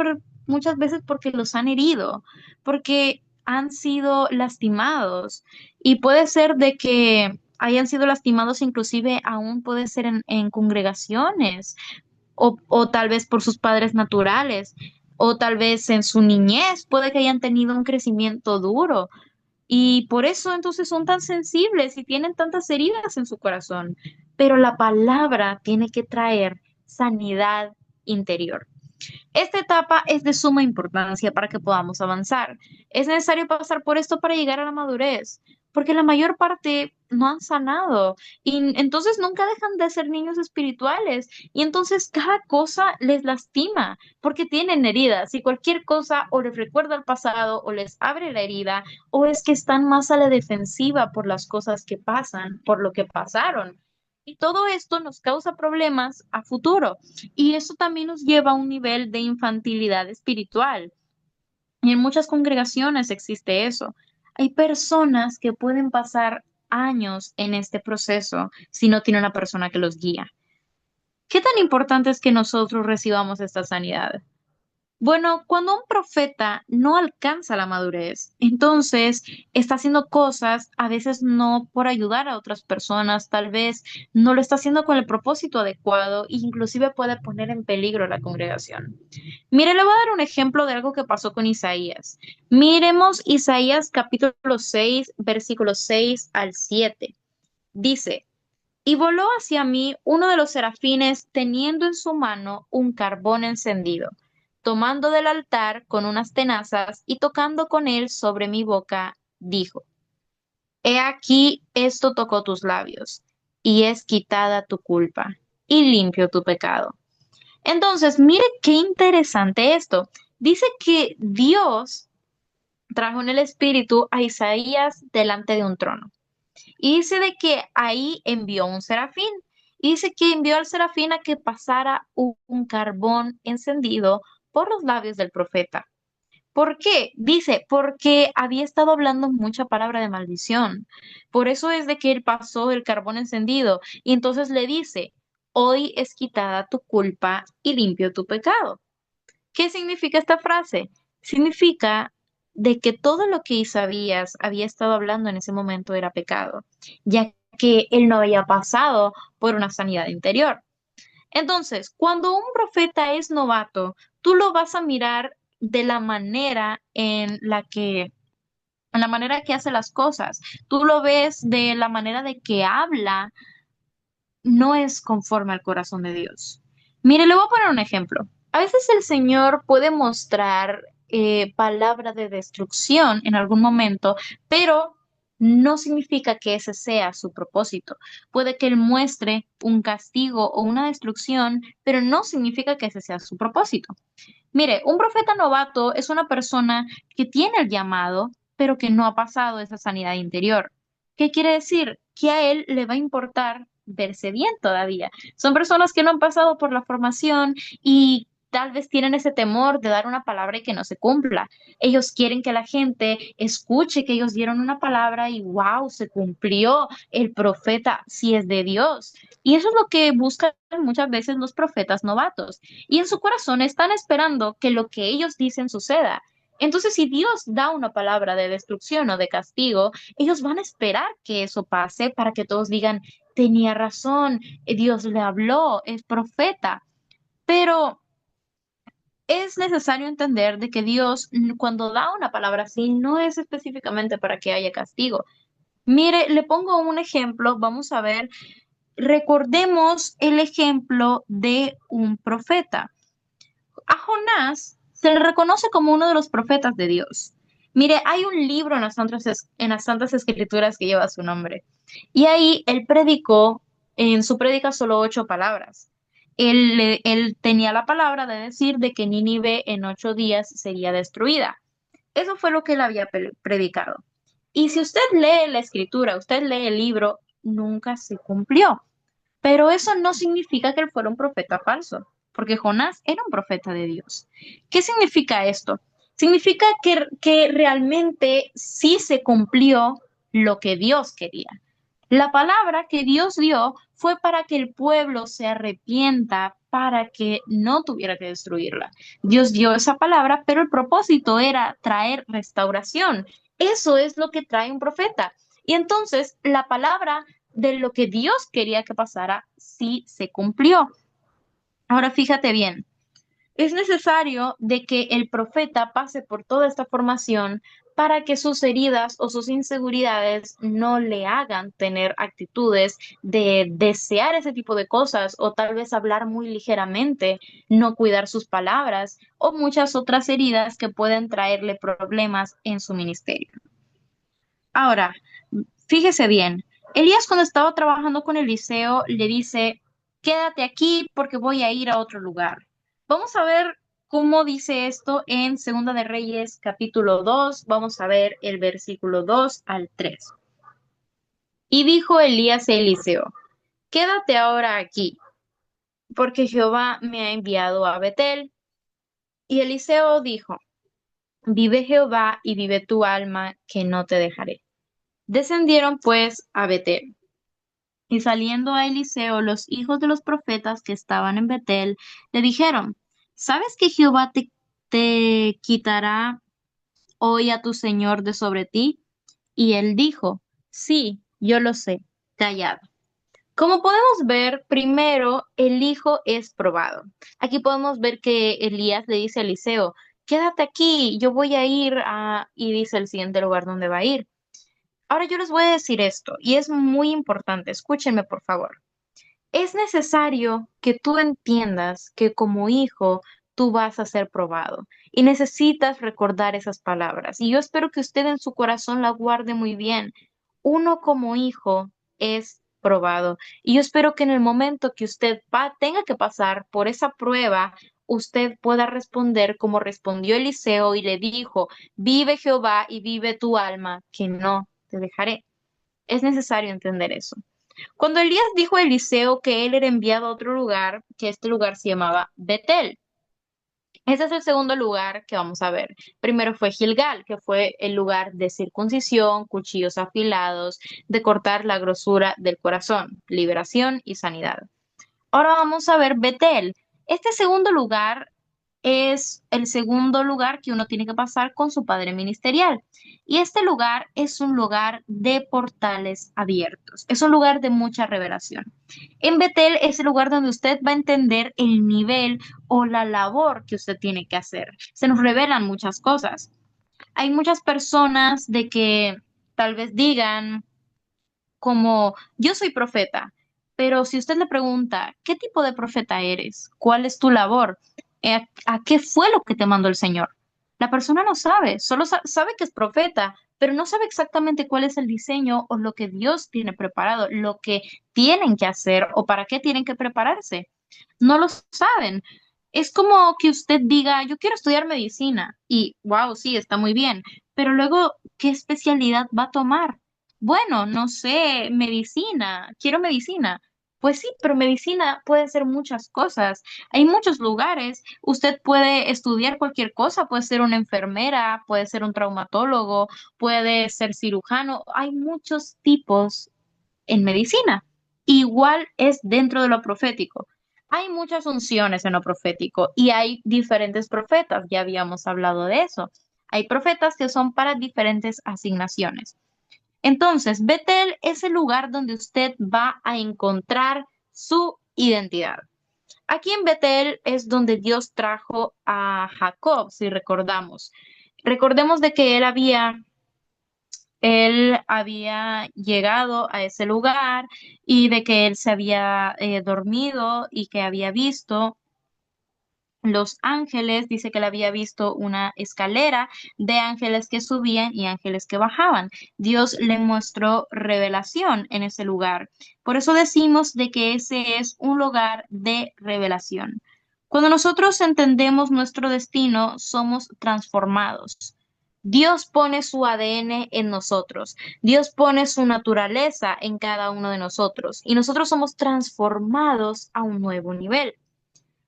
veces porque los han herido, porque han sido lastimados, y puede ser de que hayan sido lastimados inclusive aún puede ser en congregaciones o tal vez por sus padres naturales, o tal vez en su niñez, puede que hayan tenido un crecimiento duro y por eso entonces son tan sensibles y tienen tantas heridas en su corazón. Pero la palabra tiene que traer sanidad interior. Esta etapa es de suma importancia para que podamos avanzar. Es necesario pasar por esto para llegar a la madurez, porque la mayor parte no han sanado y entonces nunca dejan de ser niños espirituales y entonces cada cosa les lastima porque tienen heridas y cualquier cosa o les recuerda al pasado o les abre la herida o es que están más a la defensiva por las cosas que pasan, por lo que pasaron. Y todo esto nos causa problemas a futuro. Y eso también nos lleva a un nivel de infantilidad espiritual. Y en muchas congregaciones existe eso. Hay personas que pueden pasar años en este proceso si no tiene una persona que los guía. ¿Qué tan importante es que nosotros recibamos esta sanidad? Bueno, cuando un profeta no alcanza la madurez, entonces está haciendo cosas a veces no por ayudar a otras personas, tal vez no lo está haciendo con el propósito adecuado e inclusive puede poner en peligro la congregación. Mire, le voy a dar un ejemplo de algo que pasó con Isaías. Miremos Isaías capítulo 6, versículos 6 al 7. Dice, y voló hacia mí uno de los serafines teniendo en su mano un carbón encendido, tomando del altar con unas tenazas y tocando con él sobre mi boca, dijo, he aquí esto tocó tus labios, y es quitada tu culpa, y limpio tu pecado. Entonces, mire qué interesante esto. Dice que Dios trajo en el espíritu a Isaías delante de un trono. Y dice de que ahí envió un serafín. Y dice que envió al serafín a que pasara un carbón encendido por los labios del profeta. ¿Por qué? Dice, porque había estado hablando mucha palabra de maldición. Por eso es de que él pasó el carbón encendido. Y entonces le dice, hoy es quitada tu culpa y limpio tu pecado. ¿Qué significa esta frase? Significa de que todo lo que Isaías había estado hablando en ese momento era pecado, ya que él no había pasado por una sanidad interior. Entonces, cuando un profeta es novato, tú lo vas a mirar de la manera en la manera que hace las cosas. Tú lo ves de la manera de que habla, no es conforme al corazón de Dios. Mire, le voy a poner un ejemplo. A veces el Señor puede mostrar palabras de destrucción en algún momento, pero no significa que ese sea su propósito. Puede que Él muestre un castigo o una destrucción, pero no significa que ese sea su propósito. Mire, un profeta novato es una persona que tiene el llamado, pero que no ha pasado esa sanidad interior. ¿Qué quiere decir? Que a él le va a importar verse bien todavía. Son personas que no han pasado por la formación y tal vez tienen ese temor de dar una palabra y que no se cumpla. Ellos quieren que la gente escuche que ellos dieron una palabra y wow, se cumplió. El profeta si es de Dios. Y eso es lo que buscan muchas veces los profetas novatos y en su corazón están esperando que lo que ellos dicen suceda. Entonces, si Dios da una palabra de destrucción o de castigo, ellos van a esperar que eso pase para que todos digan, tenía razón, Dios le habló, es profeta. Pero es necesario entender de que Dios, cuando da una palabra así, no es específicamente para que haya castigo. Mire, le pongo un ejemplo, vamos a ver, recordemos el ejemplo de un profeta. A Jonás se le reconoce como uno de los profetas de Dios. Mire, hay un libro en las Santas Escrituras que lleva su nombre. Y ahí él predicó, en su prédica solo 8 palabras. Él tenía la palabra de decir de que Nínive en 8 días sería destruida. Eso fue lo que él había predicado. Y si usted lee la escritura, usted lee el libro, nunca se cumplió. Pero eso no significa que él fuera un profeta falso, porque Jonás era un profeta de Dios. ¿Qué significa esto? Significa que realmente sí se cumplió lo que Dios quería. La palabra que Dios dio fue para que el pueblo se arrepienta, para que no tuviera que destruirla. Dios dio esa palabra, pero el propósito era traer restauración. Eso es lo que trae un profeta. Y entonces la palabra de lo que Dios quería que pasara sí se cumplió. Ahora fíjate bien, es necesario de que el profeta pase por toda esta formación para que sus heridas o sus inseguridades no le hagan tener actitudes de desear ese tipo de cosas o tal vez hablar muy ligeramente, no cuidar sus palabras o muchas otras heridas que pueden traerle problemas en su ministerio. Ahora, fíjese bien, Elías cuando estaba trabajando con Eliseo le dice, quédate aquí porque voy a ir a otro lugar. Vamos a ver cómo dice esto en Segunda de Reyes capítulo 2. Vamos a ver el versículo 2 al 3. Y dijo Elías a Eliseo, quédate ahora aquí, porque Jehová me ha enviado a Betel. Y Eliseo dijo, vive Jehová y vive tu alma, que no te dejaré. Descendieron pues a Betel. Y saliendo a Eliseo, los hijos de los profetas que estaban en Betel, le dijeron, ¿sabes que Jehová te quitará hoy a tu señor de sobre ti? Y él dijo, sí, yo lo sé, callad. Como podemos ver, primero el hijo es probado. Aquí podemos ver que Elías le dice a Eliseo, quédate aquí, yo voy a ir a... Y dice el siguiente lugar donde va a ir. Ahora yo les voy a decir esto, y es muy importante, escúchenme por favor. Es necesario que tú entiendas que como hijo tú vas a ser probado y necesitas recordar esas palabras. Y yo espero que usted en su corazón la guarde muy bien. Uno como hijo es probado. Y yo espero que en el momento que usted tenga que pasar por esa prueba, usted pueda responder como respondió Eliseo y le dijo, vive Jehová y vive tu alma, que no te dejaré. Es necesario entender eso. Cuando Elías dijo a Eliseo que él era enviado a otro lugar, que este lugar se llamaba Betel. Ese es el segundo lugar que vamos a ver. Primero fue Gilgal, que fue el lugar de circuncisión, cuchillos afilados, de cortar la grosura del corazón, liberación y sanidad. Ahora vamos a ver Betel. Este segundo lugar es el segundo lugar que uno tiene que pasar con su padre ministerial. Y este lugar es un lugar de portales abiertos, es un lugar de mucha revelación. En Betel es el lugar donde usted va a entender el nivel o la labor que usted tiene que hacer. Se nos revelan muchas cosas. Hay muchas personas de que tal vez digan como yo soy profeta, pero si usted le pregunta, ¿qué tipo de profeta eres? ¿Cuál es tu labor? ¿A qué fue lo que te mandó el Señor? La persona no sabe, solo sabe que es profeta, pero no sabe exactamente cuál es el diseño o lo que Dios tiene preparado, lo que tienen que hacer o para qué tienen que prepararse. No lo saben. Es como que usted diga, yo quiero estudiar medicina y, wow, sí, está muy bien, pero luego, ¿qué especialidad va a tomar? Bueno, no sé, medicina, quiero medicina. Pues sí, pero medicina puede ser muchas cosas. Hay muchos lugares. Usted puede estudiar cualquier cosa, puede ser una enfermera, puede ser un traumatólogo, puede ser cirujano. Hay muchos tipos en medicina. Igual es dentro de lo profético. Hay muchas unciones en lo profético y hay diferentes profetas, ya habíamos hablado de eso. Hay profetas que son para diferentes asignaciones. Entonces, Betel es el lugar donde usted va a encontrar su identidad. Aquí en Betel es donde Dios trajo a Jacob, si recordamos. Recordemos de que él había llegado a ese lugar y de que él se había dormido y que había visto los ángeles, dice que él había visto una escalera de ángeles que subían y ángeles que bajaban. Dios le mostró revelación en ese lugar. Por eso decimos de que ese es un lugar de revelación. Cuando nosotros entendemos nuestro destino, somos transformados. Dios pone su ADN en nosotros. Dios pone su naturaleza en cada uno de nosotros y nosotros somos transformados a un nuevo nivel.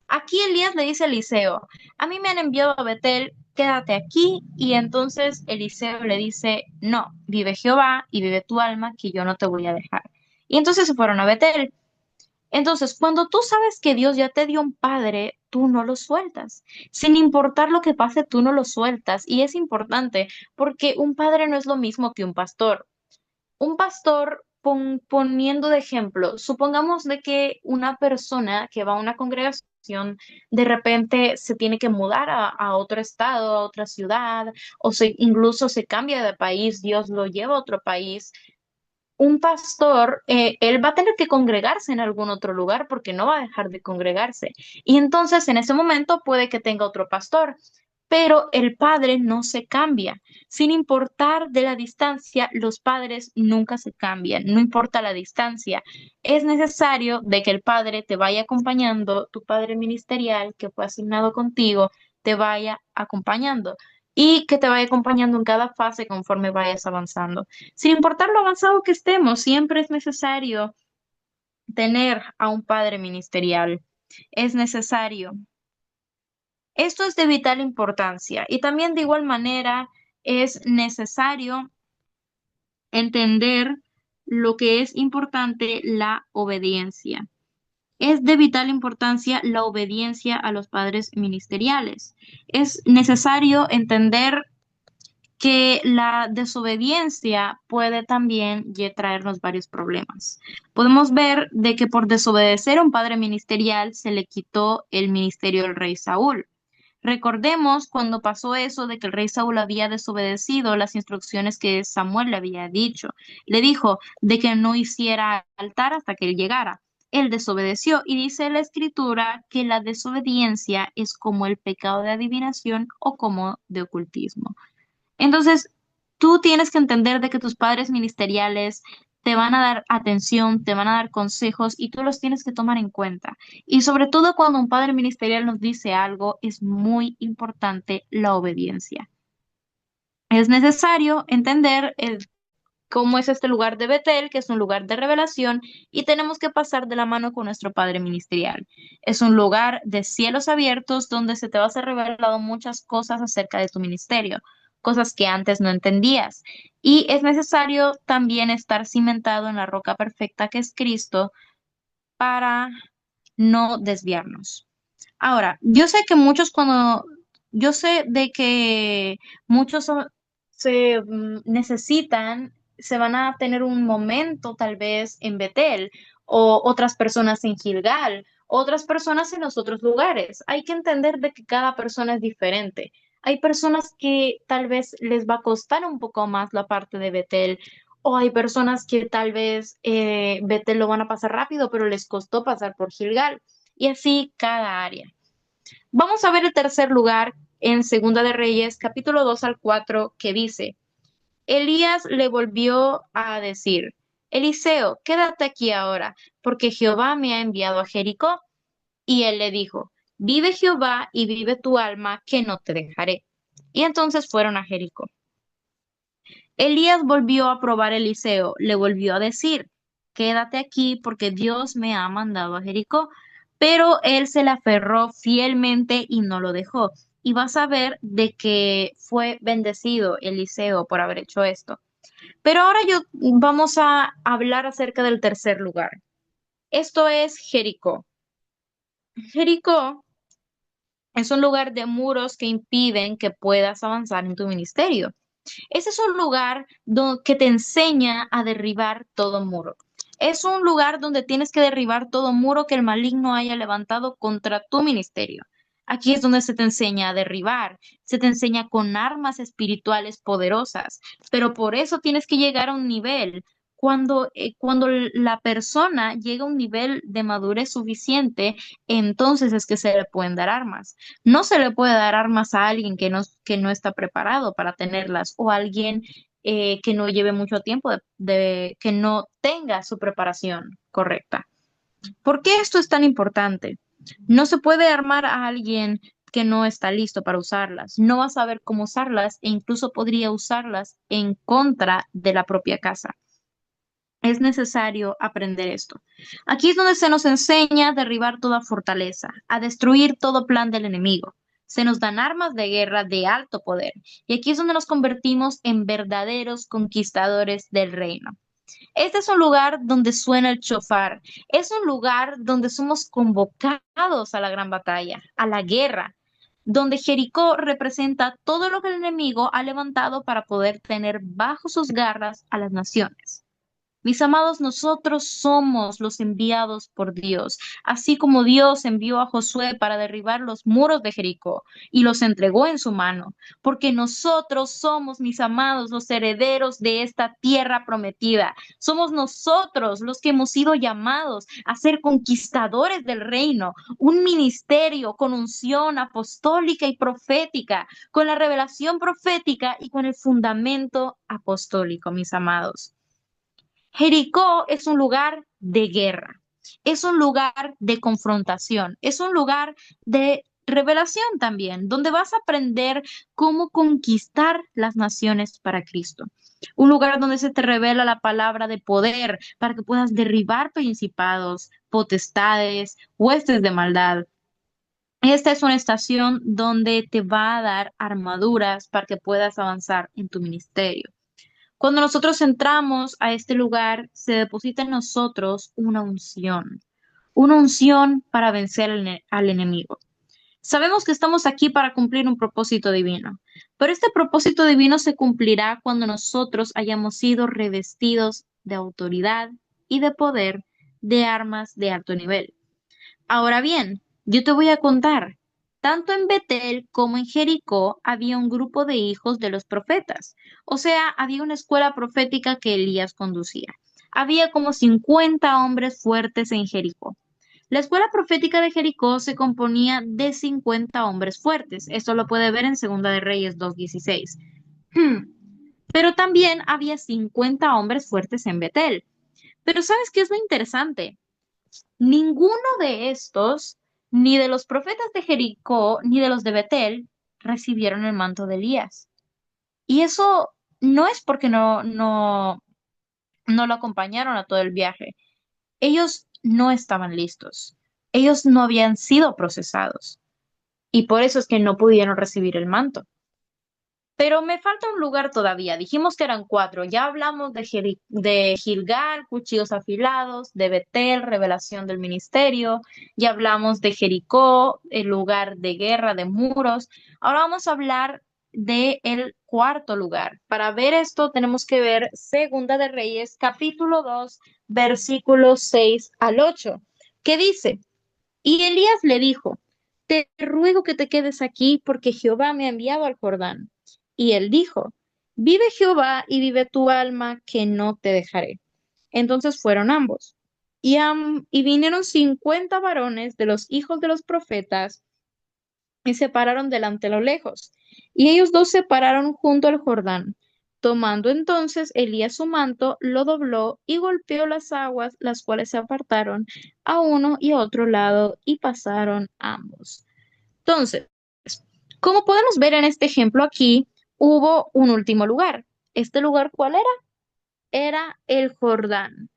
Aquí Elías le dice a Eliseo, a mí me han enviado a Betel, quédate aquí. Y entonces Eliseo le dice, no, vive Jehová y vive tu alma, que yo no te voy a dejar. Y entonces se fueron a Betel. Entonces, cuando tú sabes que Dios ya te dio un padre, tú no lo sueltas. Sin importar lo que pase, tú no lo sueltas. Y es importante porque un padre no es lo mismo que un pastor. Un pastor, poniendo de ejemplo, supongamos de que una persona que va a una congregación de repente se tiene que mudar a otro estado, a otra ciudad, o incluso se cambia de país, Dios lo lleva a otro país. Un pastor, él va a tener que congregarse en algún otro lugar porque no va a dejar de congregarse. Y entonces en ese momento puede que tenga otro pastor, pero el padre no se cambia. Sin importar de la distancia, los padres nunca se cambian, no importa la distancia. Es necesario de que el padre te vaya acompañando, tu padre ministerial que fue asignado contigo, te vaya acompañando y que te vaya acompañando en cada fase conforme vayas avanzando. Sin importar lo avanzado que estemos, siempre es necesario tener a un padre ministerial. Es necesario. Esto es de vital importancia y también de igual manera es necesario entender lo que es importante, la obediencia. Es de vital importancia la obediencia a los padres ministeriales. Es necesario entender que la desobediencia puede también traernos varios problemas. Podemos ver de que por desobedecer a un padre ministerial se le quitó el ministerio del rey Saúl. Recordemos cuando pasó eso de que el rey Saúl había desobedecido las instrucciones que Samuel le había dicho. Le dijo de que no hiciera altar hasta que él llegara. Él desobedeció y dice la escritura que la desobediencia es como el pecado de adivinación o como de ocultismo. Entonces, tú tienes que entender de que tus padres ministeriales te van a dar atención, te van a dar consejos y tú los tienes que tomar en cuenta. Y sobre todo cuando un padre ministerial nos dice algo, es muy importante la obediencia. Es necesario entender cómo es este lugar de Betel, que es un lugar de revelación, y tenemos que pasar de la mano con nuestro padre ministerial. Es un lugar de cielos abiertos donde se te va a ser revelado muchas cosas acerca de tu ministerio, cosas que antes no entendías. Y es necesario también estar cimentado en la roca perfecta que es Cristo para no desviarnos. Ahora, yo sé que muchos yo sé de que muchos necesitan, se van a tener un momento tal vez en Betel, o otras personas en Gilgal, otras personas en los otros lugares. Hay que entender de que cada persona es diferente. Hay personas que tal vez les va a costar un poco más la parte de Betel, o hay personas que tal vez Betel lo van a pasar rápido, pero les costó pasar por Gilgal. Y así cada área. Vamos a ver el tercer lugar en Segunda de Reyes, capítulo 2 al 4, que dice, Elías le volvió a decir, Eliseo, quédate aquí ahora, porque Jehová me ha enviado a Jericó. Y él le dijo, vive Jehová y vive tu alma, que no te dejaré. Y entonces fueron a Jericó. Elías volvió a probar a Eliseo, le volvió a decir, quédate aquí porque Dios me ha mandado a Jericó. Pero él se le aferró fielmente y no lo dejó. Y vas a ver de que fue bendecido Eliseo por haber hecho esto. Pero ahora vamos a hablar acerca del tercer lugar. Esto es Jericó. Jericó es un lugar de muros que impiden que puedas avanzar en tu ministerio. Ese es un lugar que te enseña a derribar todo muro. Es un lugar donde tienes que derribar todo muro que el maligno haya levantado contra tu ministerio. Aquí es donde se te enseña a derribar, se te enseña con armas espirituales poderosas, pero por eso tienes que llegar a un nivel. Cuando la persona llega a un nivel de madurez suficiente, entonces es que se le pueden dar armas. No se le puede dar armas a alguien que no está preparado para tenerlas, o a alguien que no lleve mucho tiempo, que no tenga su preparación correcta. ¿Por qué esto es tan importante? No se puede armar a alguien que no está listo para usarlas. No va a saber cómo usarlas e incluso podría usarlas en contra de la propia casa. Es necesario aprender esto. Aquí es donde se nos enseña a derribar toda fortaleza, a destruir todo plan del enemigo. Se nos dan armas de guerra de alto poder. Y aquí es donde nos convertimos en verdaderos conquistadores del reino. Este es un lugar donde suena el chofar. Es un lugar donde somos convocados a la gran batalla, a la guerra, donde Jericó representa todo lo que el enemigo ha levantado para poder tener bajo sus garras a las naciones. Mis amados, nosotros somos los enviados por Dios, así como Dios envió a Josué para derribar los muros de Jericó y los entregó en su mano, porque nosotros somos, mis amados, los herederos de esta tierra prometida. Somos nosotros los que hemos sido llamados a ser conquistadores del reino, un ministerio con unción apostólica y profética, con la revelación profética y con el fundamento apostólico, mis amados. Jericó es un lugar de guerra, es un lugar de confrontación, es un lugar de revelación también, donde vas a aprender cómo conquistar las naciones para Cristo. Un lugar donde se te revela la palabra de poder para que puedas derribar principados, potestades, huestes de maldad. Esta es una estación donde te va a dar armaduras para que puedas avanzar en tu ministerio. Cuando nosotros entramos a este lugar, se deposita en nosotros una unción para vencer al enemigo. Sabemos que estamos aquí para cumplir un propósito divino, pero este propósito divino se cumplirá cuando nosotros hayamos sido revestidos de autoridad y de poder de armas de alto nivel. Ahora bien, yo te voy a contar, tanto en Betel como en Jericó había un grupo de hijos de los profetas, o sea, había una escuela profética que Elías conducía. Había como 50 hombres fuertes en Jericó. La escuela profética de Jericó se componía de 50 hombres fuertes. Esto lo puede ver en Segunda de Reyes 2:16. Pero también había 50 hombres fuertes en Betel. Pero ¿sabes qué es lo interesante? Ninguno de estos, ni de los profetas de Jericó, ni de los de Betel, recibieron el manto de Elías. Y eso no es porque no lo acompañaron a todo el viaje. Ellos no estaban listos. Ellos no habían sido procesados. Y por eso es que no pudieron recibir el manto. Pero me falta un lugar todavía. Dijimos que eran cuatro. Ya hablamos de Gilgal, cuchillos afilados, de Betel, revelación del ministerio. Ya hablamos de Jericó, el lugar de guerra, de muros. Ahora vamos a hablar de el cuarto lugar. Para ver esto tenemos que ver Segunda de Reyes, capítulo 2, versículos 6 al 8, que dice: y Elías le dijo: te ruego que te quedes aquí, porque Jehová me ha enviado al Jordán. Y él dijo: vive Jehová y vive tu alma, que no te dejaré. Entonces fueron ambos. Y vinieron 50 varones de los hijos de los profetas y se pararon delante a lo lejos. Y ellos dos se pararon junto al Jordán. Tomando entonces Elías su manto, lo dobló y golpeó las aguas, las cuales se apartaron a uno y a otro lado, y pasaron ambos. Entonces, como podemos ver en este ejemplo aquí, hubo un último lugar. ¿Este lugar cuál era? Era el Jordán.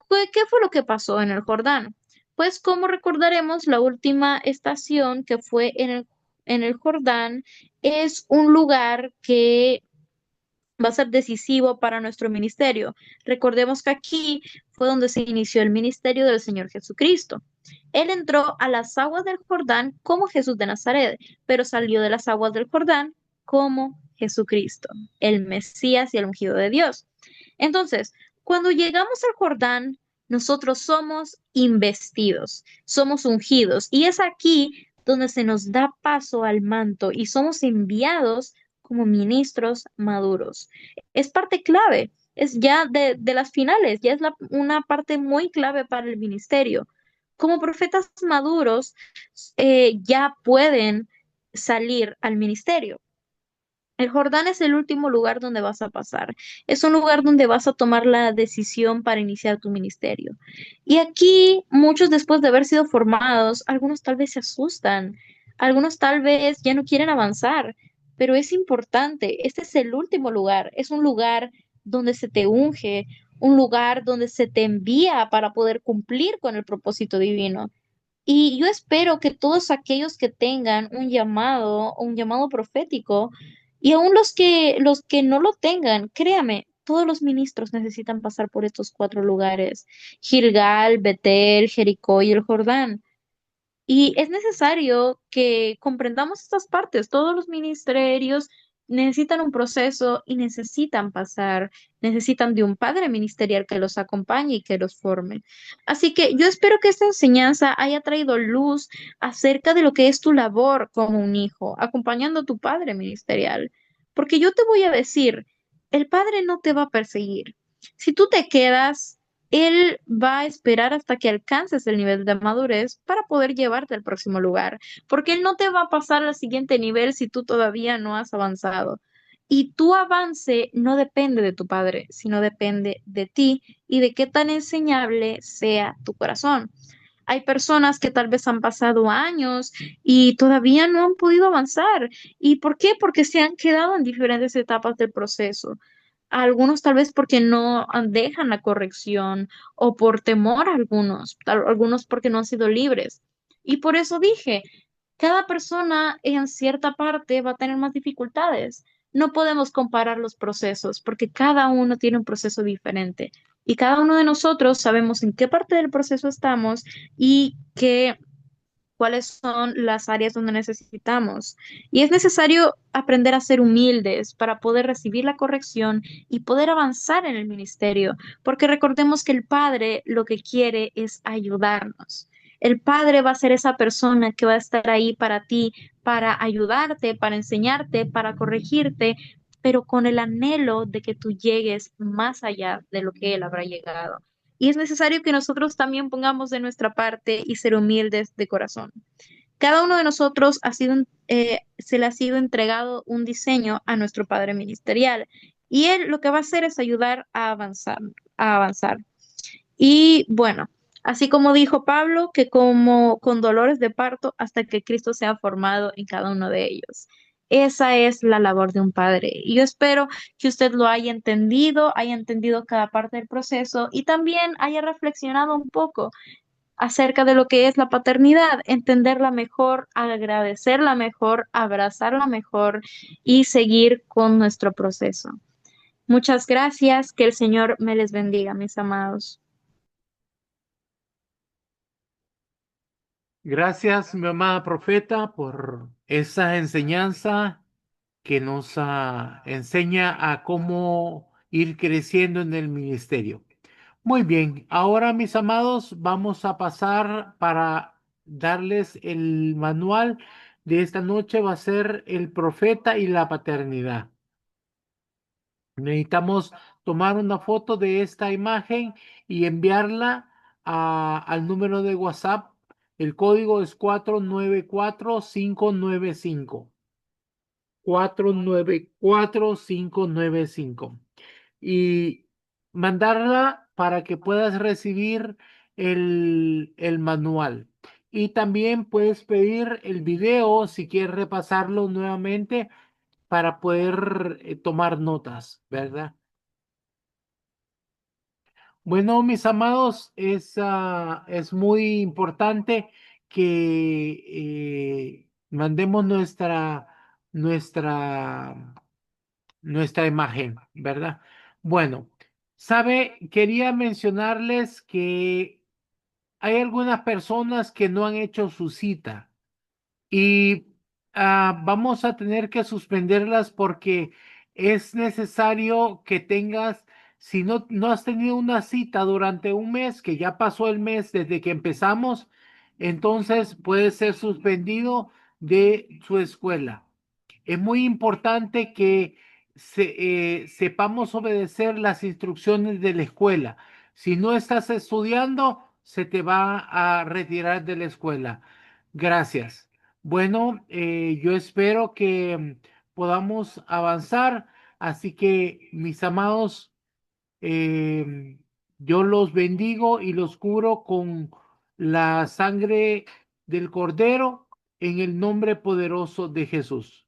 ¿Qué fue lo que pasó en el Jordán? Pues como recordaremos, la última estación que fue en el Jordán es un lugar que va a ser decisivo para nuestro ministerio. Recordemos que aquí fue donde se inició el ministerio del Señor Jesucristo. Él entró a las aguas del Jordán como Jesús de Nazaret, pero salió de las aguas del Jordán como Jesucristo, el Mesías y el ungido de Dios. Entonces, cuando llegamos al Jordán, nosotros somos investidos, somos ungidos, y es aquí donde se nos da paso al manto y somos enviados como ministros maduros. Es parte clave, es ya de las finales, ya es una parte muy clave para el ministerio. Como profetas maduros, ya pueden salir al ministerio. El Jordán es el último lugar donde vas a pasar. Es un lugar donde vas a tomar la decisión para iniciar tu ministerio. Y aquí, muchos después de haber sido formados, algunos tal vez se asustan, algunos tal vez ya no quieren avanzar, pero es importante. Este es el último lugar. Es un lugar donde se te unge, un lugar donde se te envía para poder cumplir con el propósito divino. Y yo espero que todos aquellos que tengan un llamado profético, y aún los que no lo tengan, créame, todos los ministros necesitan pasar por estos cuatro lugares: Gilgal, Betel, Jericó y el Jordán. Y es necesario que comprendamos estas partes. Todos los ministerios necesitan un proceso y necesitan pasar, necesitan de un padre ministerial que los acompañe y que los forme. Así que yo espero que esta enseñanza haya traído luz acerca de lo que es tu labor como un hijo, acompañando a tu padre ministerial. Porque yo te voy a decir, el padre no te va a perseguir. Si tú te quedas, él va a esperar hasta que alcances el nivel de madurez para poder llevarte al próximo lugar, porque Él no te va a pasar al siguiente nivel si tú todavía no has avanzado. Y tu avance no depende de tu padre, sino depende de ti y de qué tan enseñable sea tu corazón. Hay personas que tal vez han pasado años y todavía no han podido avanzar. ¿Y por qué? Porque se han quedado en diferentes etapas del proceso. Algunos tal vez porque no dejan la corrección o por temor a algunos, algunos porque no han sido libres. Y por eso dije, cada persona en cierta parte va a tener más dificultades. No podemos comparar los procesos porque cada uno tiene un proceso diferente y cada uno de nosotros sabemos en qué parte del proceso estamos y cuáles son las áreas donde necesitamos. Y es necesario aprender a ser humildes para poder recibir la corrección y poder avanzar en el ministerio, porque recordemos que el Padre lo que quiere es ayudarnos. El Padre va a ser esa persona que va a estar ahí para ti, para ayudarte, para enseñarte, para corregirte, pero con el anhelo de que tú llegues más allá de lo que Él habrá llegado. Y es necesario que nosotros también pongamos de nuestra parte y ser humildes de corazón. Cada uno de nosotros se le ha sido entregado un diseño a nuestro padre ministerial y él lo que va a hacer es ayudar a avanzar, a avanzar. Y bueno, así como dijo Pablo, que como con dolores de parto hasta que Cristo sea formado en cada uno de ellos. Esa es la labor de un padre. Y yo espero que usted lo haya entendido cada parte del proceso y también haya reflexionado un poco acerca de lo que es la paternidad, entenderla mejor, agradecerla mejor, abrazarla mejor y seguir con nuestro proceso. Muchas gracias, que el Señor me les bendiga, mis amados. Gracias, mi amada profeta, por esa enseñanza que nos enseña a cómo ir creciendo en el ministerio. Muy bien, ahora mis amados, vamos a pasar para darles el manual de esta noche, va a ser el profeta y la paternidad. Necesitamos tomar una foto de esta imagen y enviarla al número de WhatsApp. El código es 494595. 494595 y mandarla para que puedas recibir el manual. Y también puedes pedir el video si quieres repasarlo nuevamente para poder tomar notas, ¿verdad? Bueno, mis amados, es muy importante que mandemos nuestra nuestra imagen, ¿verdad? Bueno, quería mencionarles que hay algunas personas que no han hecho su cita y vamos a tener que suspenderlas porque es necesario que tengas, si no has tenido una cita durante un mes, que ya pasó el mes desde que empezamos, entonces puede ser suspendido de su escuela. Es muy importante que sepamos obedecer las instrucciones de la escuela. Si no estás estudiando, se te va a retirar de la escuela. Gracias. Bueno, yo espero que podamos avanzar. Así que, mis amados, yo los bendigo y los cubro con la sangre del Cordero en el nombre poderoso de Jesús.